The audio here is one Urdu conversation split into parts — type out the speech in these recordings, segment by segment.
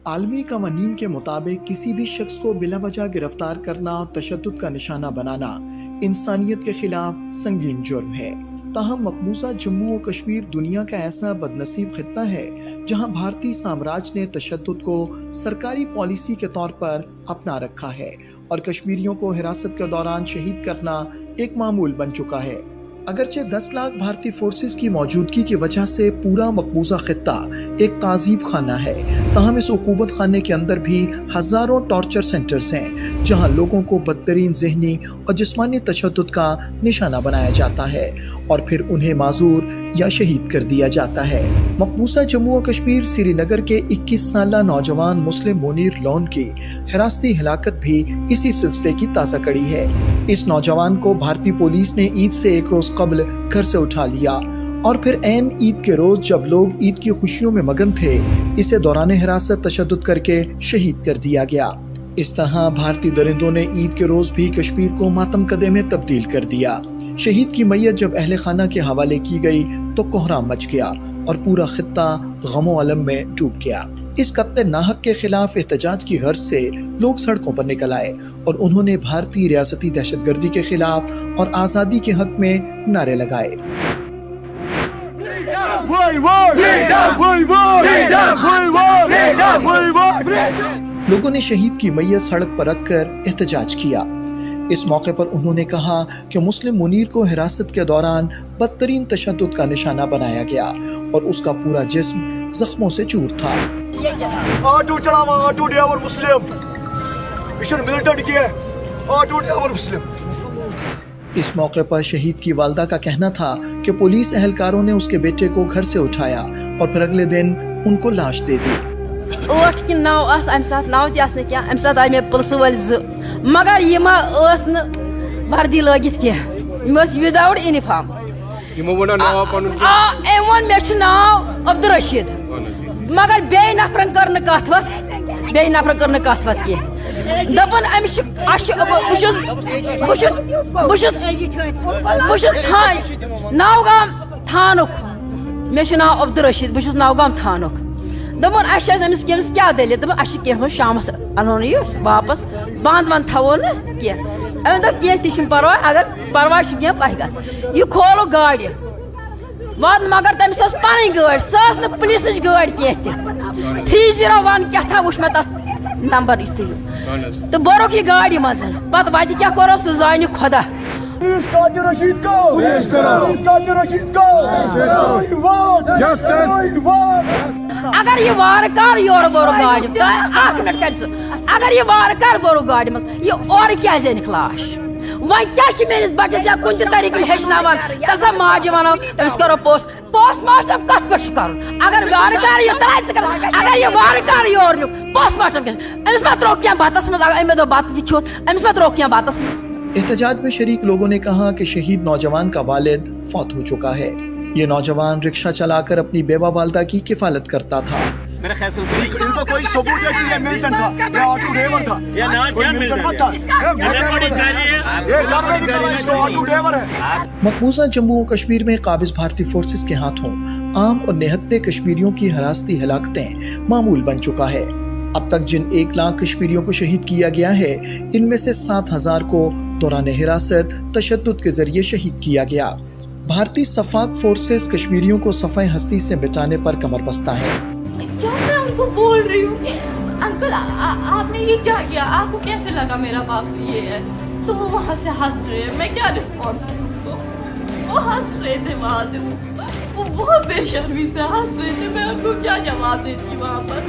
عالمی قوانین کے مطابق کسی بھی شخص کو بلا وجہ گرفتار کرنا اور تشدد کا نشانہ بنانا انسانیت کے خلاف سنگین جرم ہے۔ تاہم مقبوضہ جموں و کشمیر دنیا کا ایسا بدنصیب خطہ ہے جہاں بھارتی سامراج نے تشدد کو سرکاری پالیسی کے طور پر اپنا رکھا ہے اور کشمیریوں کو حراست کے دوران شہید کرنا ایک معمول بن چکا ہے۔ اگرچہ 10 لاکھ بھارتی فورسز کی موجودگی کی وجہ سے پورا مقبوضہ خطہ ایک تعذیب خانہ ہے، تاہم اس عقوبت خانے کے اندر بھی ہزاروں ٹارچر سینٹرز ہیں جہاں لوگوں کو بدترین ذہنی اور جسمانی تشدد کا نشانہ بنایا جاتا ہے اور پھر انہیں معذور یا شہید کر دیا جاتا ہے۔ مقبوضہ جموں و کشمیر سری نگر کے 21 سالہ نوجوان مسلم منیر لون کی حراستی ہلاکت بھی اسی سلسلے کی تازہ کڑی ہے۔ اس نوجوان کو بھارتی پولیس نے عید سے ایک روز قبل گھر سے اٹھا لیا اور پھر عین عید کے روز جب لوگ عید کی خوشیوں میں مگن تھے اسے دوران حراست تشدد کر کے شہید کر دیا گیا۔ اس طرح بھارتی درندوں نے عید کے روز بھی کشمیر کو ماتم کدے میں تبدیل کر دیا۔ شہید کی میت جب اہل خانہ کے حوالے کی گئی تو کوہرام مچ گیا اور پورا خطہ غم و الم میں ڈوب گیا۔ اس قتل ناحق کے خلاف احتجاج کی غرض سے لوگ سڑکوں پر نکل آئے اور انہوں نے بھارتی ریاستی دہشت گردی کے خلاف اور آزادی کے حق میں نعرے لگائے۔ لوگوں نے شہید کی میت سڑک پر رکھ کر احتجاج کیا۔ اس موقع پر انہوں نے کہا کہ مسلم منیر کو حراست کے دوران بدترین تشدد کا نشانہ بنایا گیا اور اس کا پورا جسم زخموں سے چور تھا۔ آٹو چلاوا آٹو ڈرائیور مسلم یہ ملٹنٹ کی آٹو ڈرائیور مسلم۔ اس موقع پر شہید کی والدہ کا کہنا تھا کہ پولیس اہلکاروں نے اس کے بیٹے کو گھر سے اٹھایا اور پھر اگلے دن ان کو لاش دے دی۔ 8 کہ 9 آس امہ سات 9 تہ آس نہ امہ سات آئی مے پلسہٕ وٲلۍ 2 مگر یہ ما ٲس نہٕ وردی لٲگِتھ کینٛہہ، یِم ٲسۍ وداوُٹ یونیفارم۔ أمۍ ووٚن مےٚ چھُ ناو عبدالرشید مگر بیٚیہِ نفرن کٔر نہٕ کتھ وتھ کینٛہہ، دوٚپُن أمِس چھُ بہٕ چھُس نوگام تھانُک، مےٚ چھُ ناو عبدالرشید، بہٕ چھُس نوگام تھانُک۔ دوٚپُن اَسہِ چھِ أمِس کیٛاہ دٔلیٖل؟ دوٚپُن اَسہِ چھِ کینٛہہ شامس اَنہون یہِ واپس بنٛد ونٛد تھاوو نہٕ کینٛہہ۔ أمۍ دوٚپ کینٛہہ تہِ چھُنہٕ پرواے، اگر پرواے چھُ کینٛہہ پَہہِ گژھ۔ یہِ کھولُکھ گاڑِ وۄنۍ مگر تٔمِس ٲس پنٕنۍ گٲڑۍ، سۄ ٲس نہٕ پُلیٖسٕچ گٲڑۍ کینٛہہ تہِ۔ 301 کیٛاہ تھا وٕچھ مےٚ تتھ نمبر یِتھُے تہٕ بوٚرُکھ یہِ گاڑِ منٛز، پتہٕ وتہِ کیٛاہ کوٚرُکھ سُہ زانہِ خۄدا۔ اگر یہ وارٕ کار یورٕ بوٚرُکھ گاڑِ منٛز، اکھ مِنٹ کر ژٕ، اگر یہ وارٕ کار بوٚرُکھ گاڑِ منٛز یہِ اورٕ کیٛازِ أنِکھ لاش؟ وۄنۍ کیٛاہ چھِ میٲنِس بچس یا کُنہِ تہِ طریٖقہٕ ہیٚچھناوان تسا ماجہِ ونو تٔمِس کرو پوسٹ مارٹم کتھ پٮ۪ٹھ چھُ کرُن؟ اگر وارٕ کار یہِ ترٛایہِ ژٕ کر، اگر یہِ وارٕ کار یور نیُک پوسٹ مارٹم کیٛاہ چھُ؟ أمِس ما ترٛوو کینٛہہ بتس منٛز؟ اگر أمۍ مےٚ دوٚپ بتہٕ تہِ کھیوٚت، أمِس ما ترٛوو کینٛہہ بتس منٛز؟ احتجاج میں شریک لوگوں نے کہا کہ شہید نوجوان کا والد فوت ہو چکا ہے۔ یہ نوجوان رکشہ چلا کر اپنی بیوہ والدہ کی کفالت کرتا تھا۔ میرا خیال سے ان کو کوئی ثبوت ہے کہ یہ ملٹنٹ تھا یا آٹو ڈرائیور تھا؟ یہ آٹو ڈرائیور ہے۔ مقبوضہ جموں و کشمیر میں قابض بھارتی فورسز کے ہاتھوں عام اور نہتے کشمیریوں کی حراستی ہلاکتیں معمول بن چکا ہے۔ اب تک جن 1 لاکھ کشمیریوں کو شہید کیا گیا ہے ان میں سے 7,000 کو دوران حراست تشدد کے ذریعے شہید کیا گیا۔ بھارتی شفاق فورسز کشمیریوں کو صفحہ ہستی سے مٹانے پر کمر بستہ ہے۔ جب میں ان کو بول رہی ہوں کہ انکل آپ نے یہ کیا کیا، آپ کو کیسے لگا میرا باپ یہ ہے، تو وہ وہاں سے ہنس رہے ہیں، میں کیا رسپانس دوں ان کو؟ وہ ہنس رہے تھے وہاں سے، وہ بہت بے شرمی سے ہنس رہے تھے، میں ان کو کیا جواب دیتی وہاں پر۔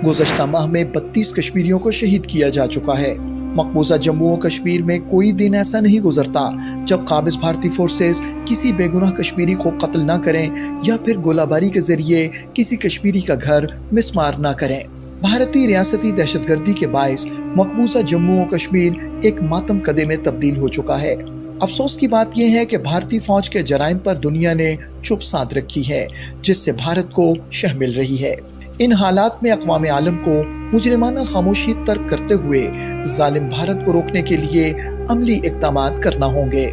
گزشتہ ماہ میں 32 کشمیریوں کو شہید کیا جا چکا ہے۔ مقبوضہ جموں و کشمیر میں کوئی دن ایسا نہیں گزرتا جب قابض بھارتی فورسز کسی بے گناہ کشمیری کو قتل نہ کریں یا پھر گولہ باری کے ذریعے کسی کشمیری کا گھر مسمار نہ کریں۔ بھارتی ریاستی دہشت گردی کے باعث مقبوضہ جموں و کشمیر ایک ماتم کدے میں تبدیل ہو چکا ہے۔ افسوس کی بات یہ ہے کہ بھارتی فوج کے جرائم پر دنیا نے چپ سادھ رکھی ہے، جس سے بھارت کو شہ مل رہی ہے۔ ان حالات میں اقوام عالم کو مجرمانہ خاموشی ترک کرتے ہوئے ظالم بھارت کو روکنے کے لیے عملی اقدامات کرنا ہوں گے۔